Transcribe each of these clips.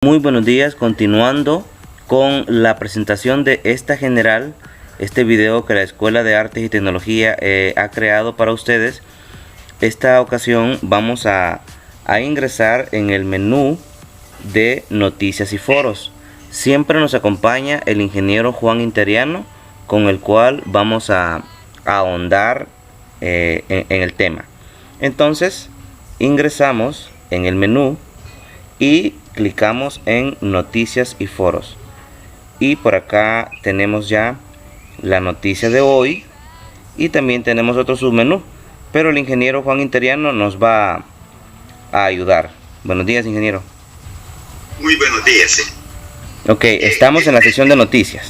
Muy buenos días, continuando con la presentación de esta general, este video que la Escuela de Artes y Tecnología ha creado para ustedes. Esta ocasión vamos a ingresar en el menú de noticias y foros. Siempre nos acompaña el ingeniero Juan Interiano, con el cual vamos a ahondar en el tema. Entonces ingresamos en el menú y clicamos en noticias y foros, y por acá tenemos ya la noticia de hoy y también tenemos otro submenú, pero el ingeniero Juan Interiano nos va a ayudar. Buenos días, ingeniero. Muy buenos días. Ok, estamos en la sección de noticias.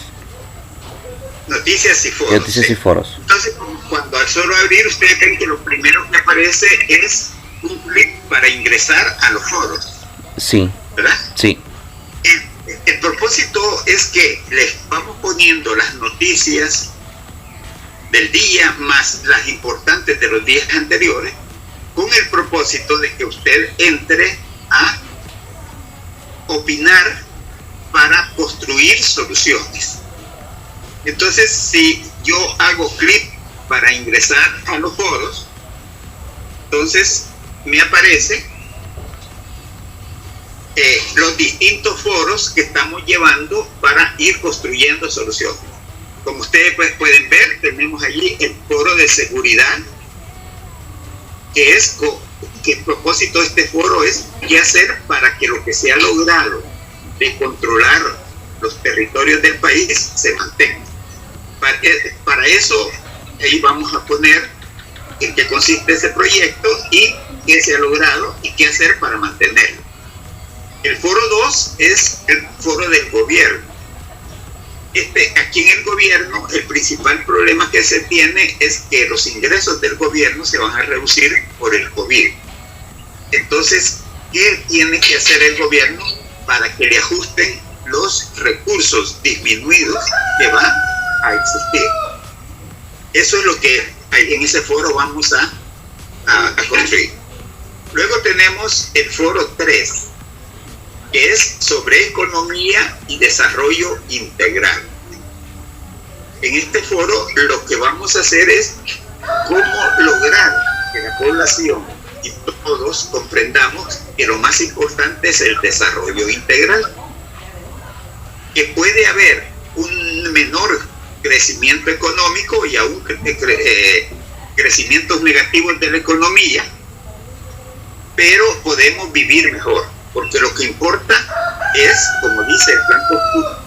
Noticias y foros. Noticias y foros. Entonces, cuando al solo abrir, ustedes ven que lo primero que aparece es un clic para ingresar a los foros. Sí. ¿Verdad? Sí. El propósito es que les vamos poniendo las noticias del día más las importantes de los días anteriores, con el propósito de que usted entre a opinar para construir soluciones. Entonces, si yo hago clic para ingresar a los foros, entonces me aparece los distintos foros que estamos llevando para ir construyendo soluciones. Como ustedes pueden ver, tenemos allí el foro de seguridad, que el propósito de este foro es qué hacer para que lo que se ha logrado de controlar los territorios del país se mantenga. Para eso, ahí vamos a poner en qué consiste ese proyecto y qué se ha logrado y qué hacer para mantenerlo. El foro 2 es el foro del gobierno. Aquí en el gobierno, el principal problema que se tiene es que los ingresos del gobierno se van a reducir por el COVID. Entonces, ¿qué tiene que hacer el gobierno para que le ajusten los recursos disminuidos que van a existir? Eso es lo que en ese foro vamos a construir. Luego tenemos el foro 3, que es sobre economía y desarrollo integral. En este foro lo que vamos a hacer es cómo lograr que la población y todos comprendamos que lo más importante es el desarrollo integral, que puede haber un menor crecimiento económico y aún crecimientos negativos de la economía, pero podemos vivir mejor. Porque lo que importa es, como dice el plan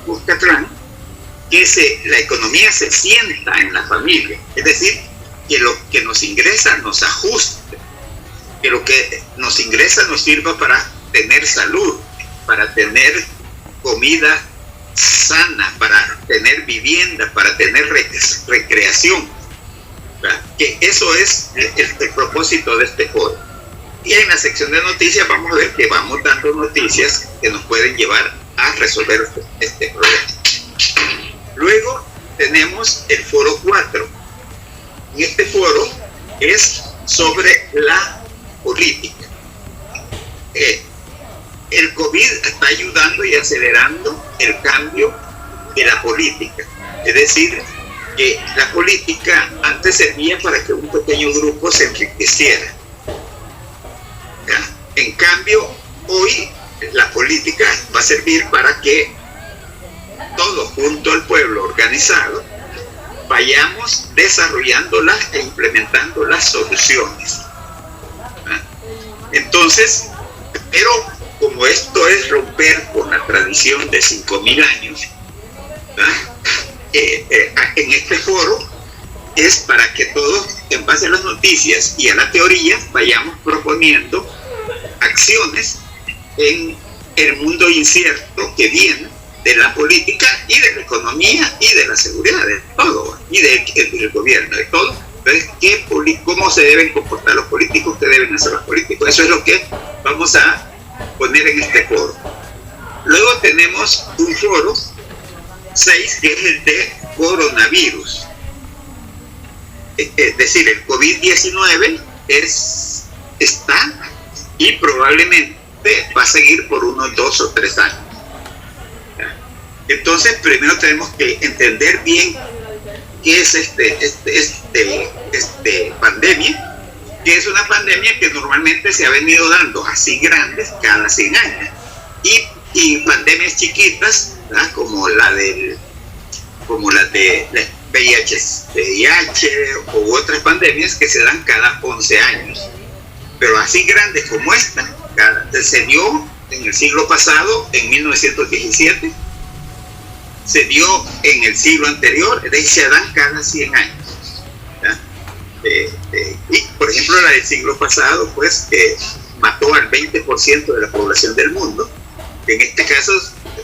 Cuscatlán, que la economía se sienta en la familia. Es decir, que lo que nos ingresa nos ajuste, que lo que nos ingresa nos sirva para tener salud, para tener comida sana, para tener vivienda, para tener recreación. ¿Verdad? Que eso es el propósito de este foro. Y en la sección de noticias vamos a ver que vamos dando noticias que nos pueden llevar a resolver este problema. Luego tenemos el foro 4. En este foro es sobre la política. El COVID está ayudando y acelerando el cambio de la política. Es decir, que la política antes servía para que un pequeño grupo se enriqueciera. En cambio, hoy la política va a servir para que todos, junto al pueblo organizado, vayamos desarrollándolas e implementando las soluciones. Entonces, pero como esto es romper con la tradición de 5.000 años, en este foro es para que todos, en base a las noticias y a la teoría, vayamos proponiendo acciones en el mundo incierto que viene de la política y de la economía y de la seguridad, de todo, y del gobierno, de todo. Entonces, ¿cómo se deben comportar los políticos? ¿Qué deben hacer los políticos? Eso es lo que vamos a poner en este foro. Luego tenemos un foro 6, que es el de coronavirus. Es decir, el COVID-19 está y probablemente va a seguir por unos 2 o 3 años. Entonces, primero tenemos que entender bien qué es pandemia, que es una pandemia que normalmente se ha venido dando así grandes cada 100 años. Y pandemias chiquitas, ¿verdad? como las de VIH u otras pandemias que se dan cada 11 años. Pero así grandes como esta, se dio en el siglo pasado, en 1917, se dio en el siglo anterior, y se dan cada 100 años. Y por ejemplo la del siglo pasado, pues mató al 20% de la población del mundo. En este caso,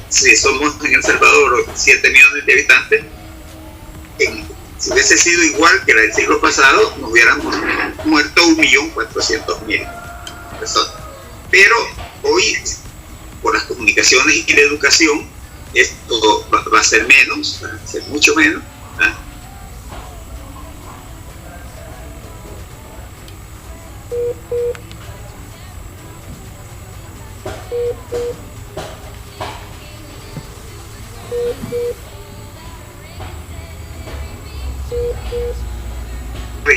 si somos en El Salvador 7 millones de habitantes, si hubiese sido igual que la del siglo pasado, nos hubiéramos muerto 1.400.000 personas. Pero hoy, por las comunicaciones y la educación, esto va a ser menos, va a ser mucho menos.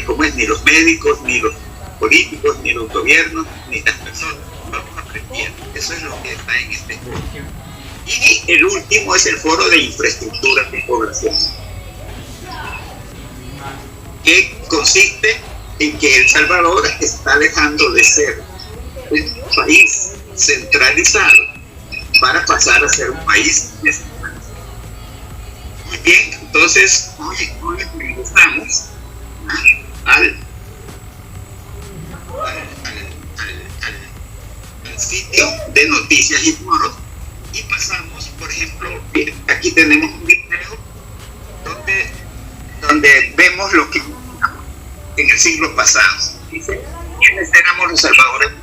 Como es, ni los médicos, ni los políticos, ni los gobiernos, ni las personas vamos aprendiendo. Eso es lo que está en este foro. Y el último es el foro de infraestructura de población, que consiste en que El Salvador está dejando de ser un país centralizado para pasar a ser un país descentralizado. Muy bien, entonces hoy regresamos al sitio de noticias y foros y pasamos, por ejemplo, aquí tenemos un video donde vemos lo que en el siglo pasado. Dice, ¿quiénes éramos los salvadores?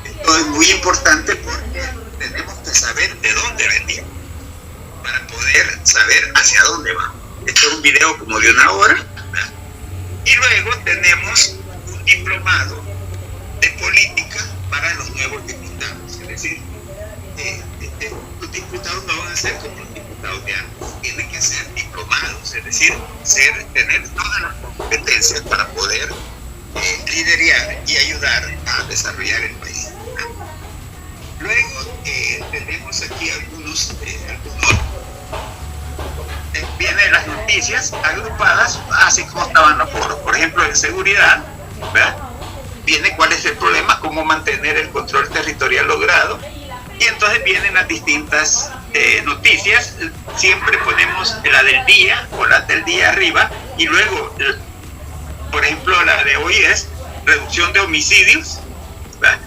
Esto es muy importante porque tenemos que saber de dónde venimos para poder saber hacia dónde vamos. Este es un video como de 1 hora, ¿verdad? Y luego tenemos un diplomado de política para los nuevos diputados. Es decir, los diputados no van a ser como los diputados de antes, tienen que ser diplomados, es decir, tener todas las competencias para poder liderar y ayudar a desarrollar el país. Luego tenemos aquí algunos vienen las noticias agrupadas así como estaban los foros. Por ejemplo, en seguridad, ¿verdad? Viene cuál es el problema, cómo mantener el control territorial logrado, y entonces vienen las distintas noticias. Siempre ponemos la del día o la del día arriba, y luego, por ejemplo, la de hoy es reducción de homicidios, la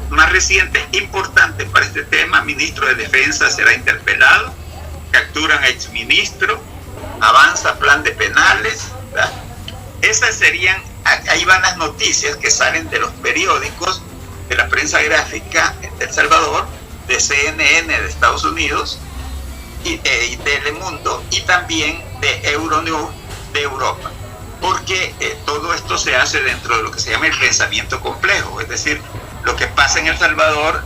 más reciente, importante para este tema: ministro de Defensa será interpelado, capturan a exministro, avanza plan de penales, ¿verdad? Esas serían, ahí van las noticias que salen de los periódicos, de la prensa gráfica de El Salvador, de CNN de Estados Unidos, y Telemundo, y también de Euronews de Europa, porque todo esto se hace dentro de lo que se llama el pensamiento complejo, es decir, lo que pasa en El Salvador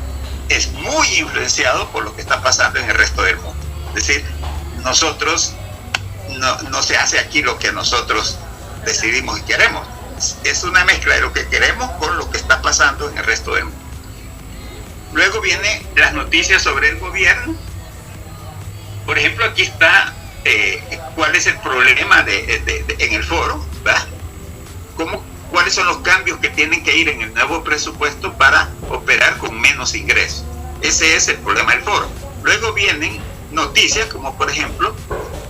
es muy influenciado por lo que está pasando en el resto del mundo. Es decir, nosotros no se hace aquí lo que nosotros decidimos y queremos. Es una mezcla de lo que queremos con lo que está pasando en el resto del mundo. Luego vienen las noticias sobre el gobierno. Por ejemplo, aquí está cuál es el problema en el foro, ¿verdad? ¿Cuáles son los cambios que tienen que ir en el nuevo presupuesto para operar con menos ingresos? Ese es el problema del foro. Luego vienen noticias como, por ejemplo,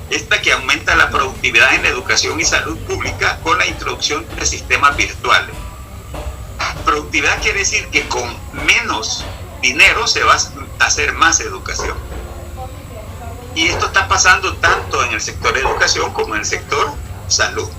esta que aumenta la productividad en la educación y salud pública con la introducción de sistemas virtuales. Productividad quiere decir que con menos dinero se va a hacer más educación. Y esto está pasando tanto en el sector educación como en el sector salud.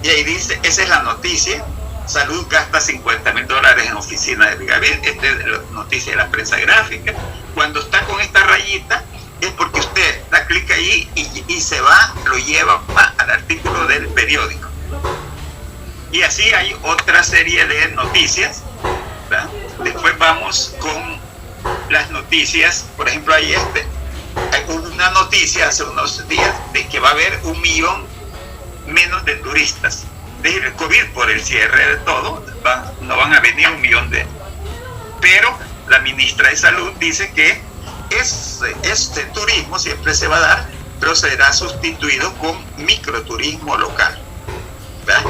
Y ahí dice, esa es la noticia: salud gasta $50,000 en oficina de brigadier. Esta es la noticia de la prensa gráfica. Cuando está con esta rayita es porque usted da clic ahí y se va, lo lleva al artículo del periódico. Y así hay otra serie de noticias, ¿verdad? Después vamos con las noticias. Por ejemplo, hay una noticia hace unos días de que va a haber 1 millón menos de turistas. Desde el COVID, por el cierre de todo, no van a venir 1 millón de... Pero la ministra de Salud dice que este turismo siempre se va a dar, pero será sustituido con microturismo local, ¿verdad?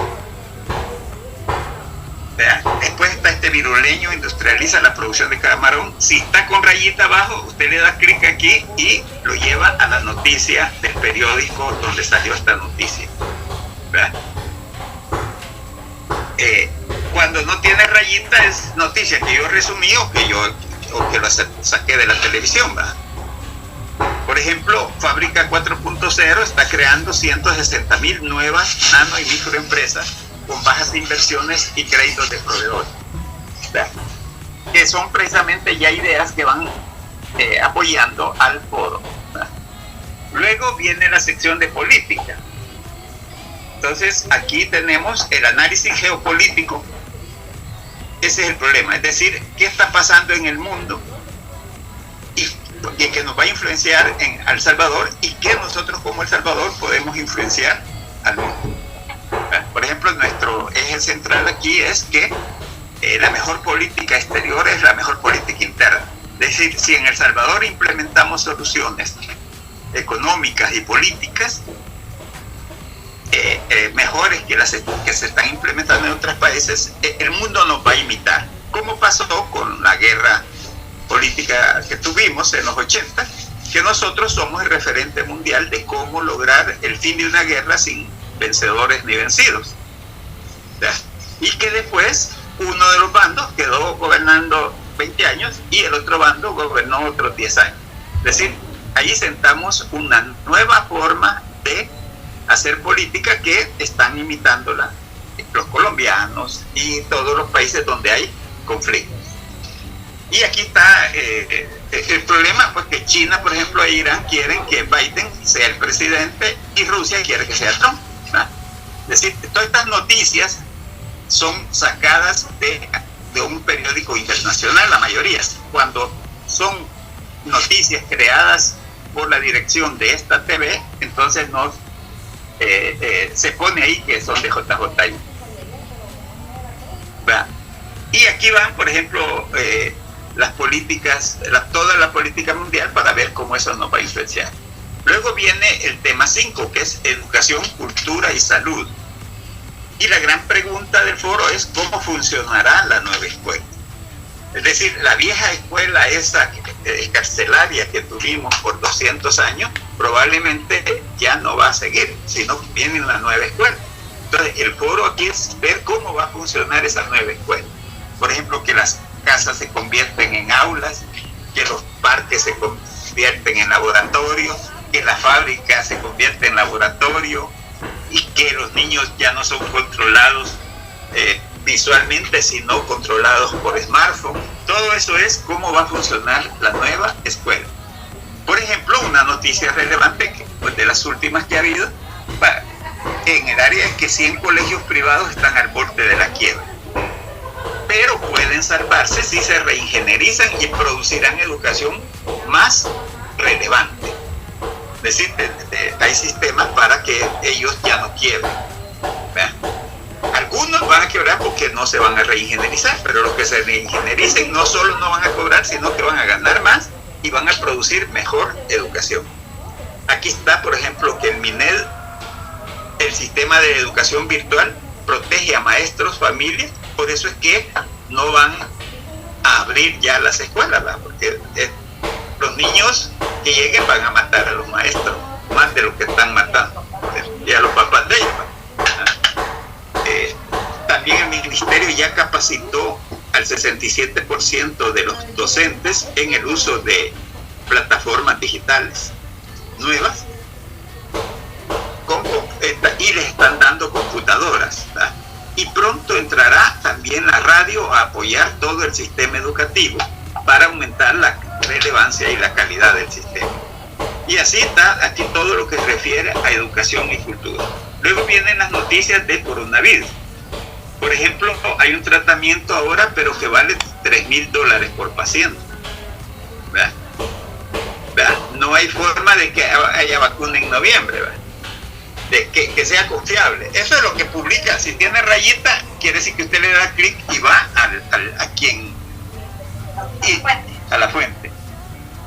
Después está este viruleño, industrializa la producción de camarón. Si está con rayita abajo, usted le da clic aquí y lo lleva a la noticia del periódico donde salió esta noticia, ¿verdad? Cuando no tiene rayita es noticia que yo resumí o que lo saqué de la televisión, ¿verdad? Por ejemplo, Fábrica 4.0 está creando 160,000 nuevas nano y microempresas con bajas inversiones y créditos de proveedores, ¿verdad? Que son precisamente ya ideas que van apoyando al foro, ¿verdad? Luego viene la sección de política. Entonces aquí tenemos el análisis geopolítico. Ese es el problema, es decir, qué está pasando en el mundo y que nos va a influenciar en El Salvador y que nosotros como El Salvador podemos influenciar al mundo. Por ejemplo, nuestro eje central aquí es que la mejor política exterior es la mejor política interna. Es decir, si en El Salvador implementamos soluciones económicas y políticas mejores que las que se están implementando en otros países, el mundo nos va a imitar, como pasó con la guerra política que tuvimos en los 80, que nosotros somos el referente mundial de cómo lograr el fin de una guerra sin vencedores ni vencidos, ¿verdad? Y que después uno de los bandos quedó gobernando 20 años y el otro bando gobernó otros 10 años. Es decir, ahí sentamos una nueva forma de hacer política que están imitándola los colombianos y todos los países donde hay conflictos. Y aquí está el problema, pues que China, por ejemplo, e Irán quieren que Biden sea el presidente y Rusia quiere que sea Trump, ¿verdad? Es decir, todas estas noticias son sacadas de un periódico internacional, la mayoría. Cuando son noticias creadas por la dirección de esta TV, entonces se pone ahí que son de JJI. ¿verdad? Y aquí van, por ejemplo, las políticas, toda la política mundial para ver cómo eso nos va a influenciar. Luego viene el tema 5, que es educación, cultura y salud. Y la gran pregunta del foro es cómo funcionará la nueva escuela. Es decir, la vieja escuela esa carcelaria que tuvimos por 200 años, probablemente ya no va a seguir, sino viene la nueva escuela. Entonces, el foro aquí es ver cómo va a funcionar esa nueva escuela. Por ejemplo, que las casas se convierten en aulas, que los parques se convierten en laboratorios, que la fábrica se convierte en laboratorio y que los niños ya no son controlados visualmente, sino controlados por smartphone. Todo eso es cómo va a funcionar la nueva escuela. Por ejemplo, una noticia relevante pues, de las últimas que ha habido en el área es que 100 colegios privados están al borde de la quiebra, pero pueden salvarse si se reingenierizan y producirán educación más relevante. Es decir, hay sistemas para que ellos ya no quiebren. ¿Vean? Algunos van a quebrar porque no se van a reingenierizar, pero los que se reingeniericen no solo no van a cobrar, sino que van a ganar más y van a producir mejor educación. Aquí está, por ejemplo, que el MINED, el sistema de educación virtual, protege a maestros, familias, por eso es que no van a abrir ya las escuelas, ¿verdad? Porque los niños que lleguen van a matar a los maestros, más de lo que están matando, y a los papás de ellos. También el ministerio ya capacitó al 67% de los docentes en el uso de plataformas digitales nuevas y les están dando computadoras, ¿verdad? Y pronto entrará también la radio a apoyar todo el sistema educativo para aumentar la relevancia y la calidad del sistema. Y así está aquí todo lo que se refiere a educación y cultura. Luego vienen las noticias de coronavirus. Por ejemplo, hay un tratamiento ahora, pero que vale $3,000 por paciente. ¿Verdad? ¿Verdad? No hay forma de que haya vacuna en noviembre, ¿verdad? De que sea confiable. Eso es lo que publica. Si tiene rayita, quiere decir que usted le da clic y va a la fuente,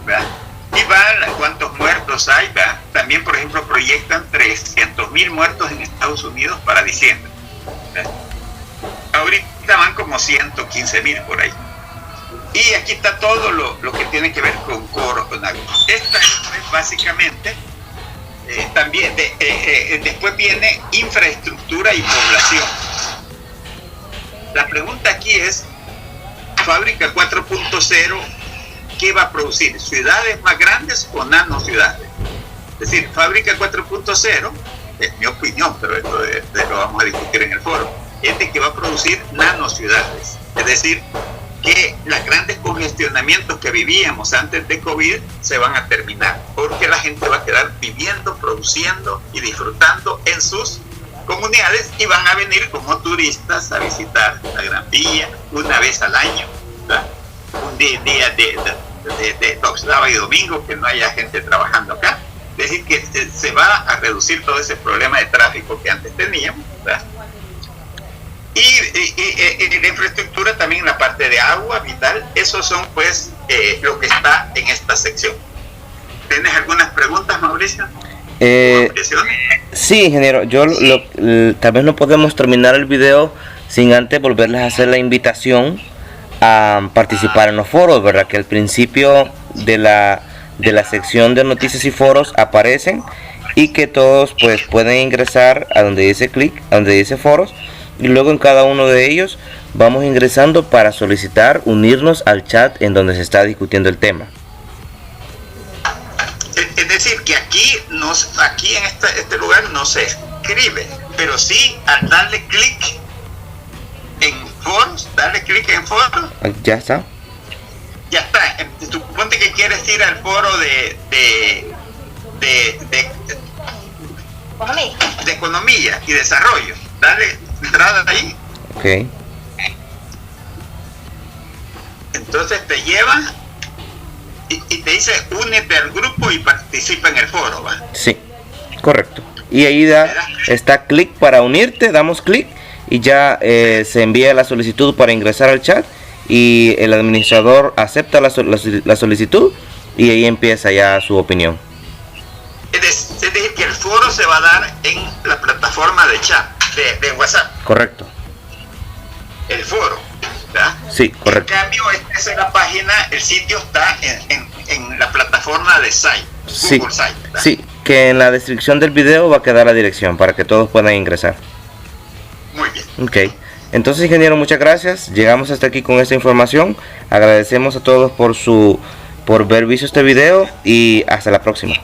¿verdad? Y va a cuántos muertos hay, ¿verdad? También, por ejemplo, proyectan 300,000 muertos en Estados Unidos para diciembre, ¿verdad? Ahorita van como 115,000 por ahí. Y aquí está todo lo que tiene que ver con coronavirus. Esta es básicamente, también, después viene infraestructura y población. La pregunta aquí es, Fábrica 4.0, ¿qué va a producir? ¿Ciudades más grandes o nano ciudades? Es decir, Fábrica 4.0, es mi opinión, pero esto lo vamos a discutir en el foro, es de que va a producir nano ciudades. Es decir, que los grandes congestionamientos que vivíamos antes de COVID se van a terminar, porque la gente va a quedar viviendo, produciendo y disfrutando en sus comunidades y van a venir como turistas a visitar la Gran Villa una vez al año, ¿verdad? Un día de sábado y domingo que no haya gente trabajando acá. Es decir, que se va a reducir todo ese problema de tráfico que antes teníamos, ¿verdad? Y la infraestructura también en la parte de agua vital. Esos son pues lo que está en esta sección. ¿Tienes algunas preguntas, Mauricio? Sí, ingeniero, tal vez no podemos terminar el video sin antes volverles a hacer la invitación a participar en los foros, ¿verdad? Que al principio de la sección de noticias y foros aparecen, y que todos pues pueden ingresar a donde dice clic, a donde dice foros, y luego en cada uno de ellos vamos ingresando para solicitar unirnos al chat en donde se está discutiendo el tema. Es decir, que aquí en este lugar no se escribe, pero sí al darle clic en foros, Ya está. Ya está. Suponte que quieres ir al foro de economía y desarrollo. Dale entrada ahí. Ok. Entonces te lleva y te dice únete al grupo y participa en el foro, ¿va? Sí, correcto. Y ahí está clic para unirte, damos clic y ya se envía la solicitud para ingresar al chat y el administrador acepta la solicitud y ahí empieza ya su opinión. Es decir, que el foro se va a dar en la plataforma de chat de WhatsApp. Correcto. El foro, ¿verdad? Sí, correcto. En cambio, esta es la página, el sitio está en la plataforma de Site, sí, Google Site, ¿verdad? Sí, que en la descripción del video va a quedar la dirección para que todos puedan ingresar. Muy bien. Ok. Entonces, ingeniero, muchas gracias. Llegamos hasta aquí con esta información. Agradecemos a todos por ver visto este video y hasta la próxima.